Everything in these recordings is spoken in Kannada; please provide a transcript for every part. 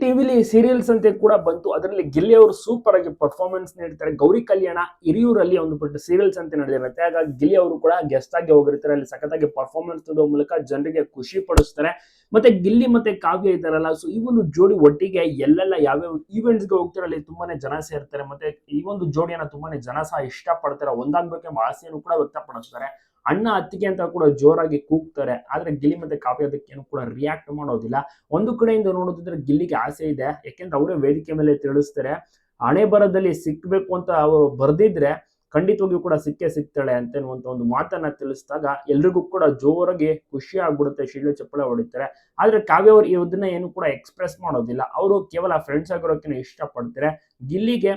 ಟಿವಿಲಿ ಸೀರಿಯಲ್ಸ್ ಅಂತ ಕೂಡ ಬಂತು. ಅದರಲ್ಲಿ ಗಿಲ್ಲಿ ಅವರು ಸೂಪರ್ ಆಗಿ ಪರ್ಫಾರ್ಮೆನ್ಸ್ ನೀಡ್ತಾರೆ. ಗೌರಿ ಕಲ್ಯಾಣ ಹಿರಿಯೂರಲ್ಲಿ ಒಂದು ಪುಟ್ಟ ಸೀರಿಯಲ್ಸ್ ಅಂತ ನಡೆದಿರುತ್ತೆ. ಹಾಗಾಗಿ ಗಿಲ್ಲಿ ಅವರು ಕೂಡ ಗೆಸ್ಟ್ ಆಗಿ ಹೋಗಿರ್ತಾರೆ. ಅಲ್ಲಿ ಸಖತ್ತಾಗಿ ಪರ್ಫಾರ್ಮೆನ್ಸ್ ನೀಡುವ ಮೂಲಕ ಜನರಿಗೆ ಖುಷಿ ಪಡಿಸ್ತಾರೆ. ಮತ್ತೆ ಗಿಲ್ಲಿ ಮತ್ತೆ ಕಾವ್ಯ ಇದ್ದಾರಲ್ಲ, ಸೊ ಈ ಒಂದು ಜೋಡಿ ಒಟ್ಟಿಗೆ ಎಲ್ಲೆಲ್ಲ ಯಾವ್ಯಾವ ಈವೆಂಟ್ಸ್ಗೆ ಹೋಗ್ತಾರೆ ಅಲ್ಲಿ ತುಂಬಾನೇ ಜನ ಸೇರ್ತಾರೆ. ಮತ್ತೆ ಈ ಒಂದು ಜೋಡಿಯನ್ನ ತುಂಬಾನೇ ಜನ ಸಹ ಇಷ್ಟ ಪಡ್ತಾರೆ. ಒಂದಾಗ್ಬೇಕೆಂಬ ಆಸೆಯನ್ನು ಕೂಡ ವ್ಯಕ್ತಪಡಿಸ್ತಾರೆ. ಅಣ್ಣ ಅತ್ತಿಗೆ ಅಂತ ಕೂಡ ಜೋರಾಗಿ ಕೂಗ್ತಾರೆ. ಆದ್ರೆ ಗಿಲ್ಲಿ ಮತ್ತೆ ಕಾವ್ಯ ಅದಕ್ಕೇನು ಕೂಡ ರಿಯಾಕ್ಟ್ ಮಾಡೋದಿಲ್ಲ. ಒಂದು ಕಡೆಯಿಂದ ನೋಡೋದಿದ್ರೆ ಗಿಲ್ಲಿಗೆ ಆಸೆ ಇದೆ. ಯಾಕೆಂದ್ರೆ ಅವರೇ ವೇದಿಕೆ ಮೇಲೆ ತಿಳಿಸ್ತಾರೆ, ಹಣೆ ಬರದಲ್ಲಿ ಸಿಕ್ಬೇಕು ಅಂತ ಅವರು ಬರ್ದಿದ್ರೆ ಖಂಡಿತವಾಗಿಯೂ ಕೂಡ ಸಿಕ್ಕೇ ಸಿಗ್ತಾಳೆ ಅಂತನ್ನುವಂತ ಒಂದು ಮಾತನ್ನ ತಿಳಿಸಿದಾಗ ಎಲ್ರಿಗೂ ಕೂಡ ಜೋರಾಗಿ ಖುಷಿ ಆಗ್ಬಿಡುತ್ತೆ, ಶಿಳ್ಳೆ ಚಪ್ಪಳೆ ಹೊಡಿತಾರೆ. ಆದ್ರೆ ಕಾವ್ಯ ಅವರು ಇದನ್ನ ಏನು ಕೂಡ ಎಕ್ಸ್ಪ್ರೆಸ್ ಮಾಡೋದಿಲ್ಲ. ಅವರು ಕೇವಲ ಫ್ರೆಂಡ್ಸ್ ಆಗಿರೋಕೆ ಇಷ್ಟ ಪಡ್ತಾರೆ. ಗಿಲ್ಲಿಗೆ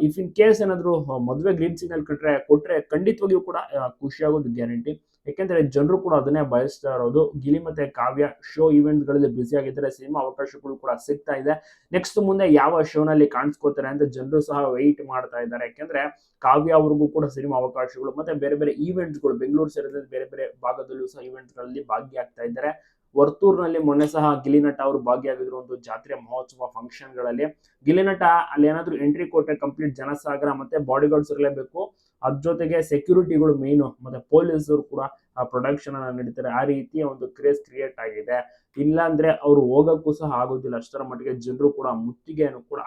ಇಫ್ ಇನ್ ಕೇಸ್ ಏನಾದ್ರು ಮದುವೆ ಗ್ರೀನ್ ಸಿಗ್ನಲ್ ಕೊಟ್ರೆ ಖಂಡಿತವಾಗಿಯೂ ಕೂಡ ಖುಷಿ ಆಗೋದು ಗ್ಯಾರಂಟಿ. ಯಾಕೆಂದ್ರೆ ಜನರು ಕೂಡ ಅದನ್ನೇ ಬಯಸ್ತಾ ಇರೋದು. ಗಿಲಿ ಮತ್ತೆ ಕಾವ್ಯ ಶೋ ಇವೆಂಟ್ ಗಳಲ್ಲಿ ಬ್ಯುಸಿ ಆಗಿದ್ದಾರೆ. ಸಿನಿಮಾ ಅವಕಾಶಗಳು ಕೂಡ ಸಿಗ್ತಾ ಇದೆ. ನೆಕ್ಸ್ಟ್ ಮುಂದೆ ಯಾವ ಶೋನಲ್ಲಿ ಕಾಣಿಸ್ಕೋತಾರೆ ಅಂತ ಜನರು ಸಹ ವೆಯ್ಟ್ ಮಾಡ್ತಾ ಇದ್ದಾರೆ. ಯಾಕೆಂದ್ರೆ ಕಾವ್ಯ ಅವ್ರಿಗೂ ಕೂಡ ಸಿನಿಮಾ ಅವಕಾಶಗಳು ಮತ್ತೆ ಬೇರೆ ಬೇರೆ ಈವೆಂಟ್ಸ್ಗಳು ಬೆಂಗಳೂರು ಸೇರಿದಂತೆ ಬೇರೆ ಬೇರೆ ಭಾಗದಲ್ಲೂ ಸಹ ಈವೆಂಟ್ಸ್ ಗಳಲ್ಲಿ ಭಾಗಿಯಾಗ್ತಾ ಇದ್ದಾರೆ. ವರ್ತೂರ್ನಲ್ಲಿ ಮೊನ್ನೆ ಸಹ ಗಿಲಿ ನಟ ಅವರು ಭಾಗಿಯಾಗಿದ್ರು ಒಂದು ಜಾತ್ರೆ ಮಹೋತ್ಸವ ಫಂಕ್ಷನ್ ಗಳಲ್ಲಿ. ಗಿಲಿ ನಟ ಅಲ್ಲಿ ಏನಾದ್ರು ಎಂಟ್ರಿ ಕೊಟ್ಟರೆ ಕಂಪ್ಲೀಟ್ ಜನಸಾಗರ ಮತ್ತೆ ಬಾಡಿ ಗಾರ್ಡ್ಸ್ ಇರಲೇಬೇಕು. ಅದ್ರ ಜೊತೆಗೆ ಸೆಕ್ಯೂರಿಟಿಗಳು ಮೇನು ಮತ್ತೆ ಪೊಲೀಸರು ಕೂಡ ಆ ಪ್ರೊಡಕ್ಷನ್ ಅನ್ನ ನಡೀತಾರೆ. ಆ ರೀತಿಯ ಒಂದು ಕ್ರೇಜ್ ಕ್ರಿಯೇಟ್ ಆಗಿದೆ. ಇಲ್ಲ ಅಂದ್ರೆ ಅವ್ರು ಹೋಗಕ್ಕೂ ಸಹ ಆಗೋದಿಲ್ಲ. ಅಷ್ಟರ ಮಟ್ಟಿಗೆ ಜನರು ಕೂಡ ಮುತ್ತಿಗೆಯನ್ನು ಕೂಡ